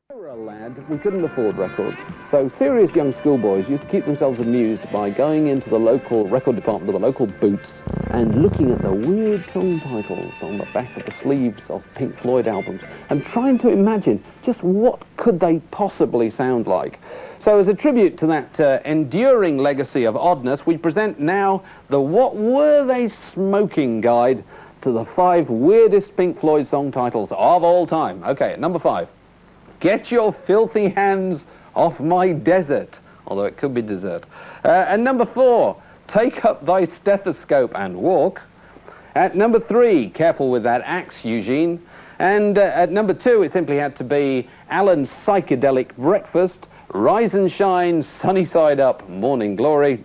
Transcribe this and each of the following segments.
When we were a lad, we couldn't afford records, so serious young schoolboys used to keep themselves amused by going into the local record department or the local boots and looking at the weird song titles on the back of the sleeves of Pink Floyd albums and trying to imagine just what could they possibly sound like. So as a tribute to that enduring legacy of oddness, we present now the What Were They Smoking guide to the 5 weirdest Pink Floyd song titles of all time. Okay, at number 5. Get your filthy hands off my desert, although it could be dessert. And number 4, take up thy stethoscope and walk. At number 3, careful with that axe, Eugene. And at number 2, it simply had to be Alan's Psychedelic Breakfast, Rise and Shine, Sunny Side Up, Morning Glory.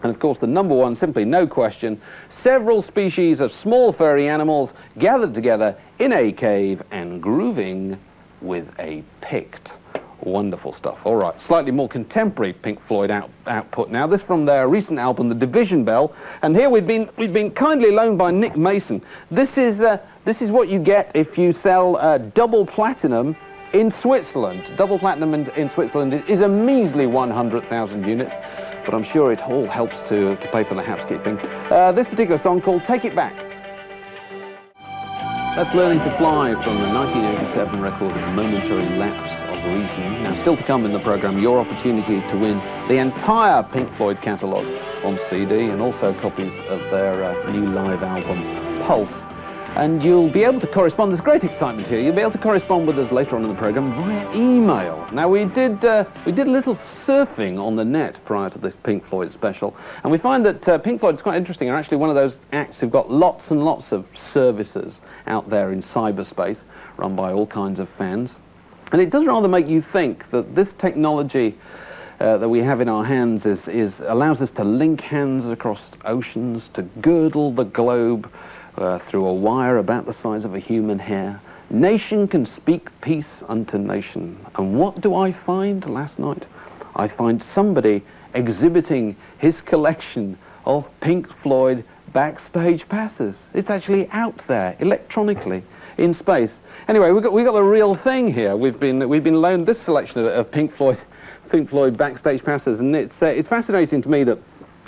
And of course the number 1, simply no question, several species of small furry animals gathered together in a cave and grooving with a Pict. Wonderful stuff. All right, slightly more contemporary Pink Floyd output now. This from their recent album, The Division Bell. And here we've been kindly loaned by Nick Mason. This is what you get if you sell double platinum in Switzerland. Double platinum in Switzerland is a measly 100,000 units, but I'm sure it all helps to pay for the housekeeping. This particular song called Take It Back. That's Learning to Fly from the 1987 record Momentary Lapse of Reason. Now, still to come in the programme, your opportunity to win the entire Pink Floyd catalogue on CD and also copies of their new live album, Pulse. And you'll be able to correspond, there's great excitement here, you'll be able to correspond with us later on in the programme via email. Now, we did a little surfing on the net prior to this Pink Floyd special, and we find that Pink Floyd is quite interesting. They're actually one of those acts who've got lots and lots of services out there in cyberspace, run by all kinds of fans. And it does rather make you think that this technology that we have in our hands allows us to link hands across oceans, to girdle the globe through a wire about the size of a human hair. Nation can speak peace unto nation. And what do I find last night? I find somebody exhibiting his collection of Pink Floyd backstage passes. It's actually out there electronically in space. Anyway, we got the real thing here. We've been loaned this selection of Pink Floyd backstage passes, and it's fascinating to me that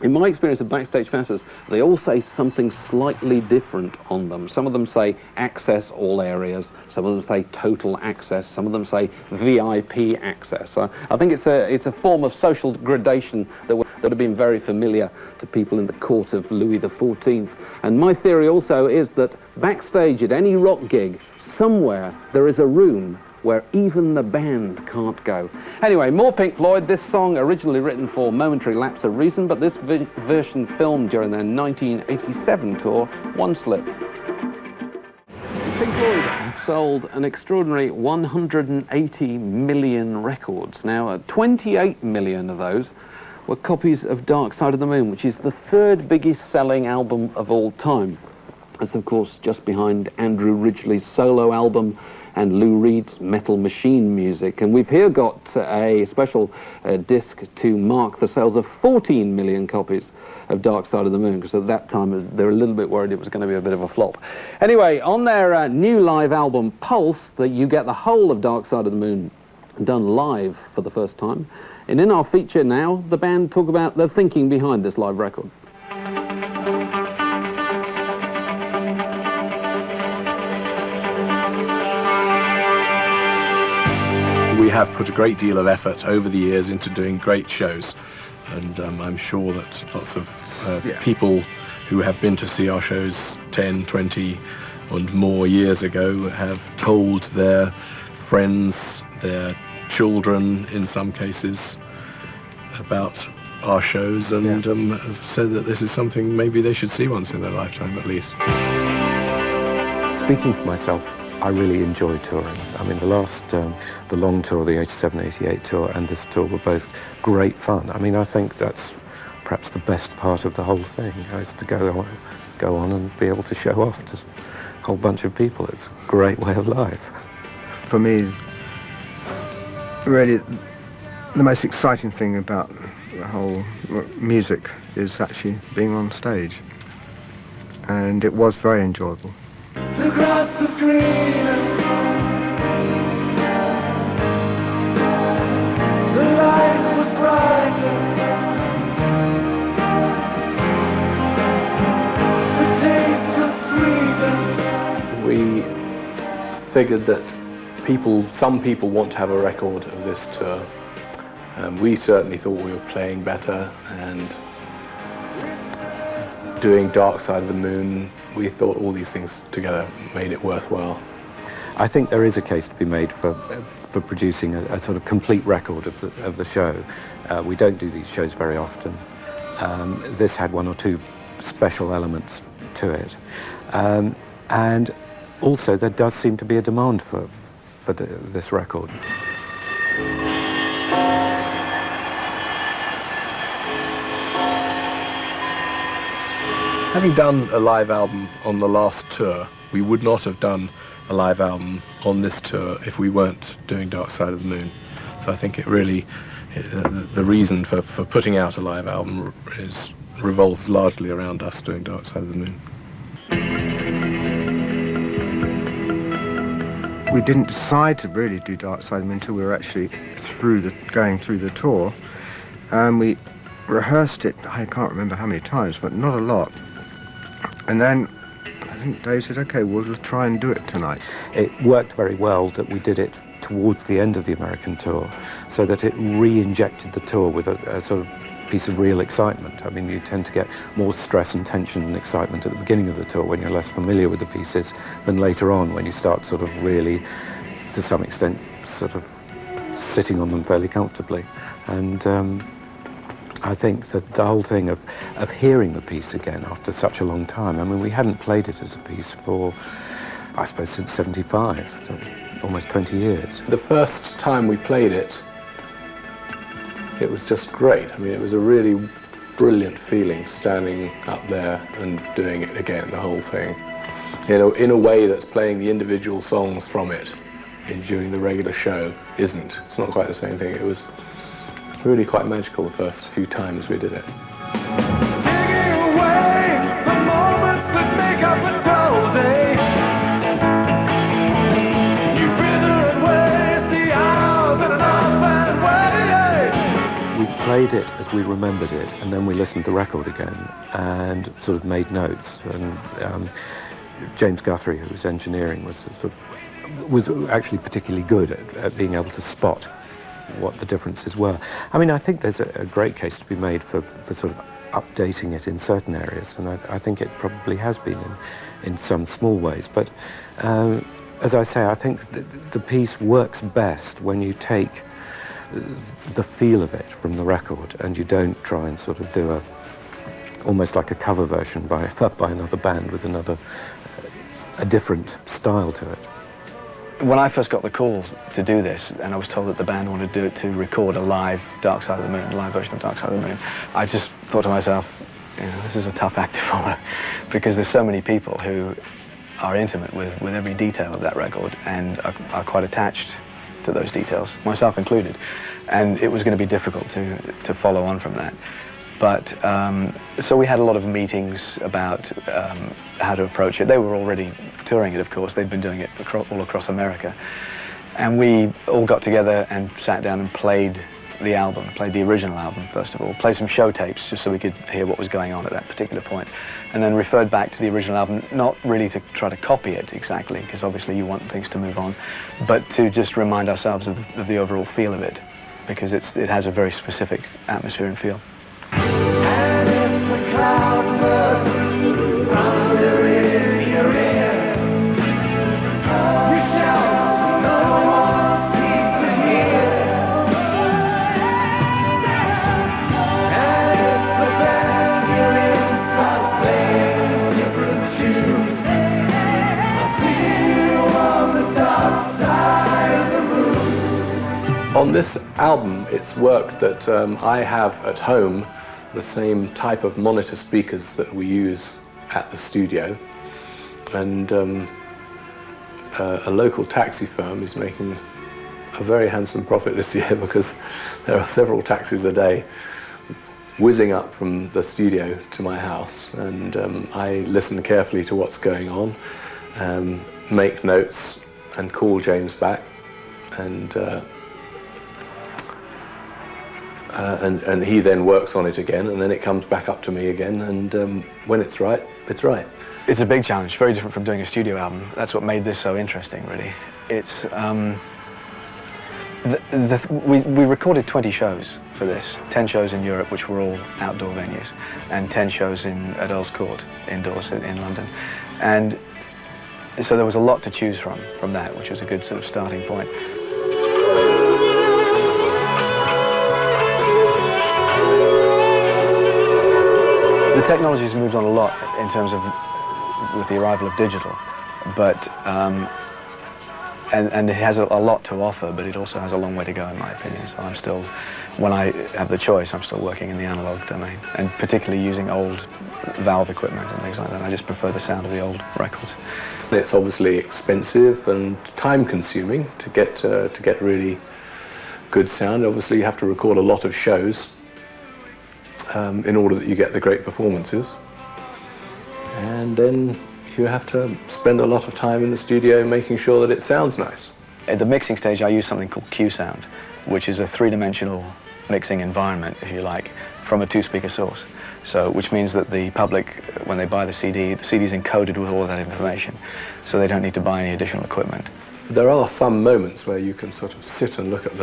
in my experience of backstage passes, they all say something slightly different on them. Some of them say access all areas, some of them say total access, some of them say VIP access. I think it's a form of social gradation that would have been very familiar to people in the court of Louis XIV. And my theory also is that backstage at any rock gig, somewhere there is a room where even the band can't go. Anyway, more Pink Floyd. This song originally written for Momentary Lapse of Reason, but this version filmed during their 1987 tour, One Slip. Pink Floyd have sold an extraordinary 180 million records. Now, 28 million of those were copies of Dark Side of the Moon, which is the 3rd biggest selling album of all time. It's, of course, just behind Andrew Ridgeley's solo album and Lou Reed's Metal Machine music. And we've here got a special disc to mark the sales of 14 million copies of Dark Side of the Moon, because at that time they were a little bit worried it was going to be a bit of a flop. Anyway, on their new live album Pulse, you get the whole of Dark Side of the Moon done live for the first time. And in our feature now, the band talk about the thinking behind this live record. We have put a great deal of effort over the years into doing great shows, and I'm sure that lots of people who have been to see our shows 10, 20 and more years ago have told their friends, their children in some cases, about our shows, and have said that this is something maybe they should see once in their lifetime at least. Speaking for myself, I really enjoy touring. I mean, the long tour, the 87-88 tour, and this tour were both great fun. I mean, I think that's perhaps the best part of the whole thing, is to go on and be able to show off to a whole bunch of people. It's a great way of life. For me, really, the most exciting thing about the whole music is actually being on stage. And it was very enjoyable. Across the screen, figured that some people want to have a record of this tour. We certainly thought we were playing better, and doing Dark Side of the Moon, we thought all these things together made it worthwhile. I think there is a case to be made for producing a sort of complete record of the show. We don't do these shows very often. This had one or two special elements to it, and also there does seem to be a demand for this record. Having done a live album on the last tour, we would not have done a live album on this tour if we weren't doing Dark Side of the Moon. So I think it really, the reason for putting out a live album revolves largely around us doing Dark Side of the Moon. We didn't decide to really do Dark Side of the Moon until we were actually going through the tour. We rehearsed it, I can't remember how many times, but not a lot. And then I think Dave said, okay, we'll just try and do it tonight. It worked very well that we did it towards the end of the American tour, so that it re-injected the tour with a sort of piece of real excitement. I mean, you tend to get more stress and tension and excitement at the beginning of the tour when you're less familiar with the pieces than later on when you start sort of really, to some extent, sort of sitting on them fairly comfortably. And I think that the whole thing of hearing the piece again after such a long time, I mean, we hadn't played it as a piece for, I suppose, since '75, so almost 20 years. The first time we played it, it was just great. I mean, it was a really brilliant feeling standing up there and doing it again, the whole thing. You know, in a way that's playing the individual songs from it during the regular show isn't. It's not quite the same thing. It was really quite magical the first few times we did it. Taking away the moments that make up a dull day. You fritter and waste the hours in an unplanned way. We played it as we remembered it, and then we listened to the record again and sort of made notes. And James Guthrie, who was engineering, was actually particularly good at being able to spot what the differences were. I mean, I think there's a great case to be made for sort of updating it in certain areas, and I think it probably has been in some small ways. But as I say, I think the piece works best when you take the feel of it from the record and you don't try and sort of do almost like a cover version by another band with a different style to it. When I first got the call to do this, and I was told that the band wanted to do it to record a live Dark Side of the Moon, a live version of Dark Side of the Moon, I just thought to myself, you know, this is a tough act to follow, because there's so many people who are intimate with every detail of that record and are quite attached to those details, myself included, and it was going to be difficult to follow on from that. But so we had a lot of meetings about how to approach it. They were already touring it, of course. They'd been doing it all across America. And we all got together and sat down and played the album, played the original album, first of all, played some show tapes just so we could hear what was going on at that particular point, and then referred back to the original album, not really to try to copy it exactly, because obviously you want things to move on, but to just remind ourselves of the overall feel of it, because it has a very specific atmosphere and feel. And if the cloud bursts thunder in your ear, you shout, no one seems to hear. And if the band you're in starts playing different tunes, I'll see you on the dark side of the moon. On this album, it's work that I have at home, the same type of monitor speakers that we use at the studio, and a local taxi firm is making a very handsome profit this year because there are several taxis a day whizzing up from the studio to my house, and I listen carefully to what's going on, make notes and call James back, and he then works on it again, and then it comes back up to me again, and when it's right, it's right. It's a big challenge, very different from doing a studio album. That's what made this so interesting, really. It's we recorded 20 shows for this, 10 shows in Europe, which were all outdoor venues, and 10 shows at Earl's Court, indoors in London. And so there was a lot to choose from that, which was a good sort of starting point. The technology's moved on a lot in terms of with the arrival of digital, but and it has a lot to offer, but it also has a long way to go, in my opinion. So I'm still, when I have the choice, I'm still working in the analog domain, and particularly using old valve equipment and things like that. I just prefer the sound of the old records. It's obviously expensive and time-consuming to get really good sound. Obviously, you have to record a lot of shows in order that you get the great performances, and then you have to spend a lot of time in the studio making sure that it sounds nice. At the mixing stage, I use something called Q-Sound, which is a three-dimensional mixing environment, if you like, from a two-speaker source. So, which means that the public, when they buy the CD is encoded with all of that information, so they don't need to buy any additional equipment. There are some moments where you can sort of sit and look at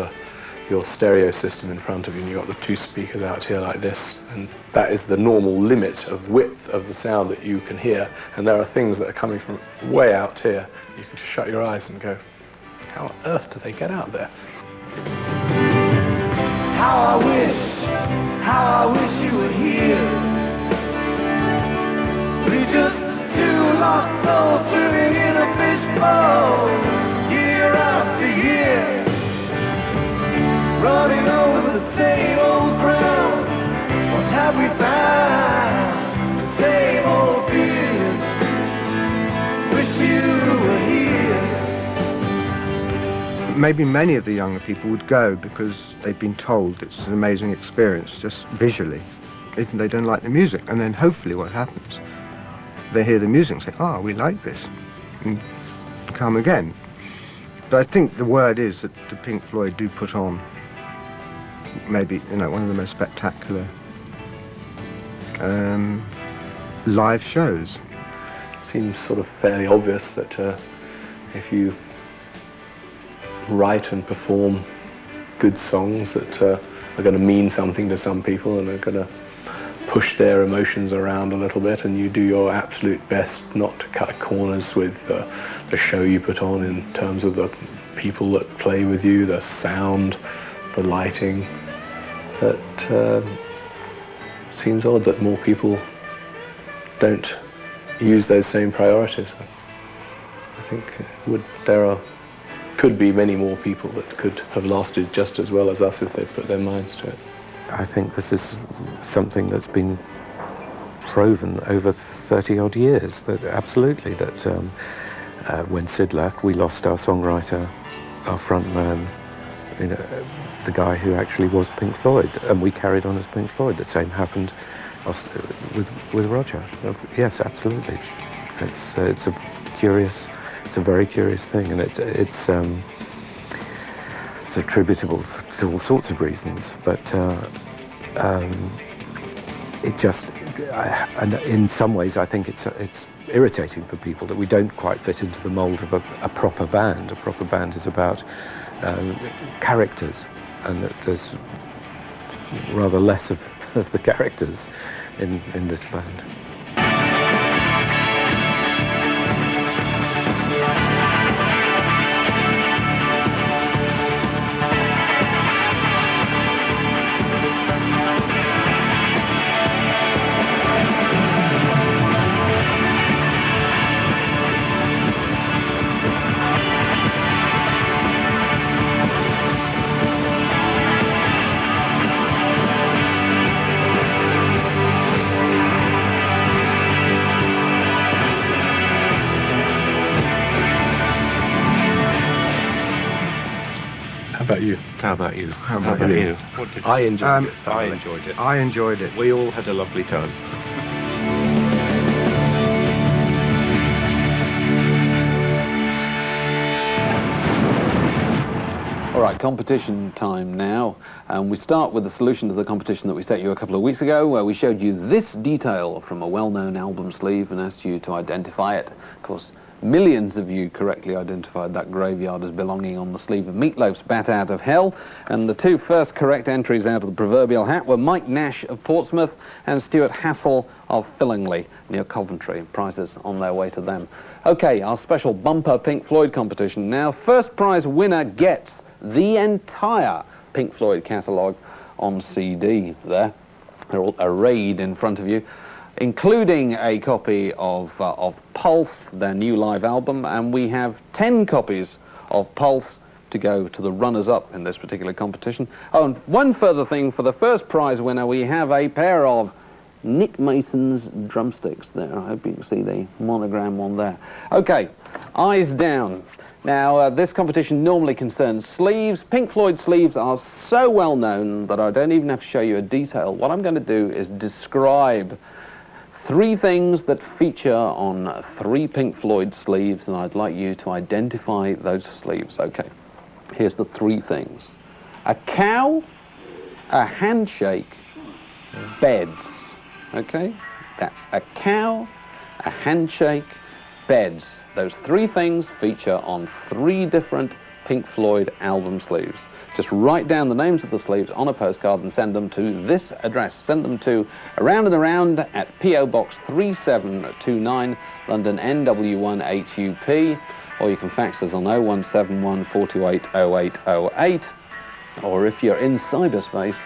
your stereo system in front of you, and you've got the two speakers out here like this, and that is the normal limit of width of the sound that you can hear, and there are things that are coming from way out here. You can just shut your eyes and go, how on earth do they get out there? How I wish you were here. We just two lost souls swimming in a fishbowl, year after year, running over the same old ground. What have we found? The same old fears. Wish you were here. Maybe many of the younger people would go because they've been told it's an amazing experience, just visually, even they don't like the music. And then hopefully what happens, they hear the music and say, oh, we like this, and come again. But I think the word is that the Pink Floyd do put on maybe, one of the most spectacular live shows. Seems sort of fairly obvious that if you write and perform good songs that are going to mean something to some people and are going to push their emotions around a little bit, and you do your absolute best not to cut corners with the show you put on in terms of the people that play with you, the sound, the lighting, that seems odd that more people don't use those same priorities. I think could be many more people that could have lasted just as well as us if they'd put their minds to it. I think this is something that's been proven over 30 odd years, that absolutely, that when Sid left, we lost our songwriter, our front man, the guy who actually was Pink Floyd, and we carried on as Pink Floyd. The same happened with Roger. Yes, absolutely. It's a very curious thing, and it's attributable to all sorts of reasons, but it just, and in some ways, I think it's irritating for people that we don't quite fit into the mold of a proper band. A proper band is about characters, and that there's rather less of the characters in this band. How about you? How about you? I enjoyed it. I enjoyed it. I enjoyed it. We all had a lovely time. All Right, competition time now. We start with the solution to the competition that we set you a couple of weeks ago, where we showed you this detail from a well-known album sleeve and asked you to identify it. Of course, millions of you correctly identified that graveyard as belonging on the sleeve of Meatloaf's Bat Out of Hell, and the two first correct entries out of the proverbial hat were Mike Nash of Portsmouth and Stuart Hassel of Fillingley near Coventry. Prizes on their way to them. Okay, our special bumper Pink Floyd competition now. First prize winner gets the entire Pink Floyd catalogue on CD there. They're all arrayed in front of you, including a copy of Pulse, their new live album, and we have 10 copies of Pulse to go to the runners-up in this particular competition. Oh, and one further thing, for the first prize winner, we have a pair of Nick Mason's drumsticks there. I hope you can see the monogram on there. Okay, eyes down. Now, this competition normally concerns sleeves. Pink Floyd sleeves are so well known that I don't even have to show you a detail. What I'm going to do is describe 3 things that feature on 3 Pink Floyd sleeves, and I'd like you to identify those sleeves. Okay, here's the 3 things. A cow, a handshake, beds. Okay, that's a cow, a handshake, beds. Those 3 things feature on 3 different Pink Floyd album sleeves. Just write down the names of the sleeves on a postcard and send them to this address. Send them to Around and Around at P.O. Box 3729, London NW1HUP, or you can fax us on 0171 428 0808, or if you're in cyberspace,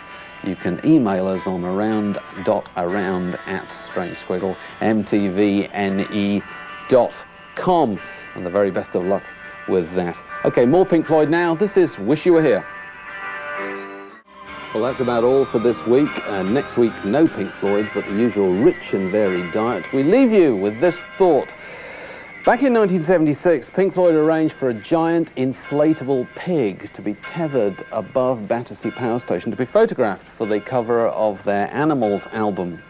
you can email us on around.around@strangesquiggle.mtvne.com, and the very best of luck with that. Okay, more Pink Floyd now. This is Wish You Were Here. Well, that's about all for this week. Next week, no Pink Floyd, but the usual rich and varied diet. We leave you with this thought. Back in 1976, Pink Floyd arranged for a giant inflatable pig to be tethered above Battersea Power Station to be photographed for the cover of their Animals album.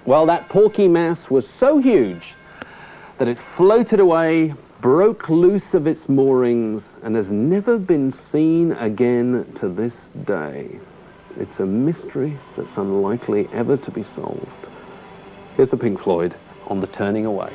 Well, that porky mass was so huge that it floated away, broke loose of its moorings, and has never been seen again to this day. It's a mystery that's unlikely ever to be solved. Here's the Pink Floyd on The Turning Away.